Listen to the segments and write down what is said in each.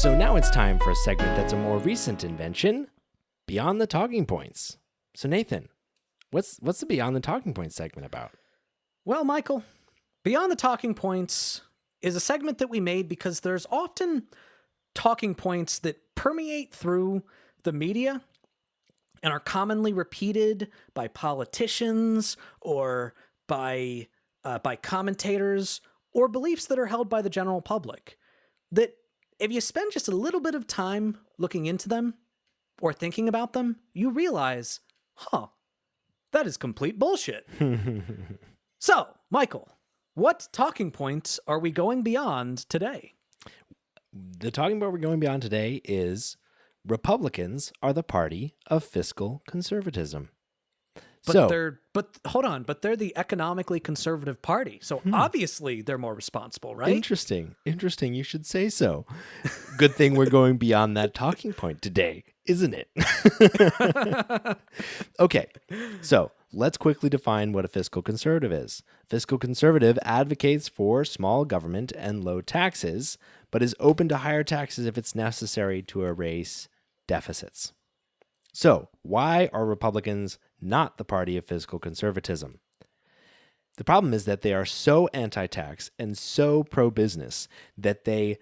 So now it's time for a segment that's a more recent invention, Beyond the Talking Points. So Nathan, what's the Beyond the Talking Points segment about? Well, Michael, Beyond the Talking Points is a segment that we made because there's often talking points that permeate through the media and are commonly repeated by politicians or by commentators or beliefs that are held by the general public, that if you spend just a little bit of time looking into them or thinking about them, you realize, that is complete bullshit. So, Michael, what talking points are we going beyond today? The talking point we're going beyond today is Republicans are the party of fiscal conservatism. But they're the economically conservative party. So obviously they're more responsible, right? Interesting. You should say so. Good thing we're going beyond that talking point today, isn't it? Okay, so let's quickly define what a fiscal conservative is. Fiscal conservative advocates for small government and low taxes, but is open to higher taxes if it's necessary to erase deficits. So, why are Republicans not the party of fiscal conservatism? The problem is that they are so anti-tax and so pro-business that they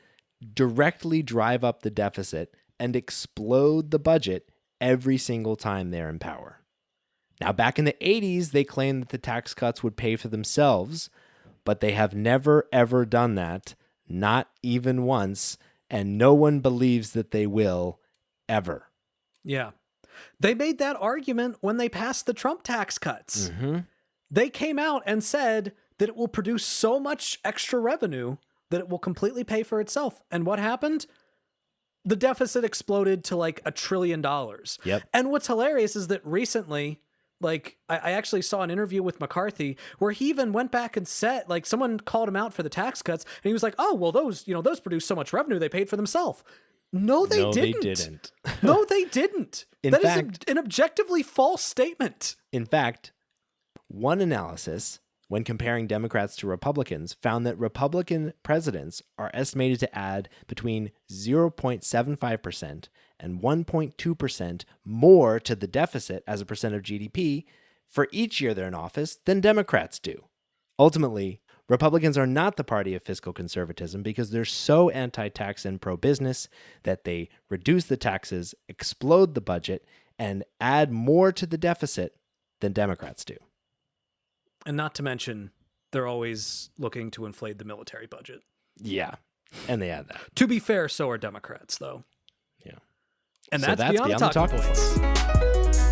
directly drive up the deficit and explode the budget every single time they're in power. Now, back in the 80s, they claimed that the tax cuts would pay for themselves, but they have never, ever done that, not even once, and no one believes that they will ever. Yeah. They made that argument when they passed the Trump tax cuts. Mm-hmm. They came out and said that it will produce so much extra revenue that it will completely pay for itself. And what happened? The deficit exploded to like $1 trillion. Yep. And what's hilarious is that recently, like, I actually saw an interview with McCarthy where he even went back and said, like, someone called him out for the tax cuts, and he was like, oh, well, those produced so much revenue, they paid for themselves. No, they didn't. No, they didn't. That is an objectively false statement. In fact, one analysis, when comparing Democrats to Republicans, found that Republican presidents are estimated to add between 0.75% and 1.2% more to the deficit as a percent of GDP for each year they're in office than Democrats do. Ultimately, Republicans are not the party of fiscal conservatism because they're so anti-tax and pro-business that they reduce the taxes, explode the budget, and add more to the deficit than Democrats do. And not to mention, they're always looking to inflate the military budget. Yeah, and they add that. To be fair, so are Democrats, though. Yeah. And so that's beyond the talking points.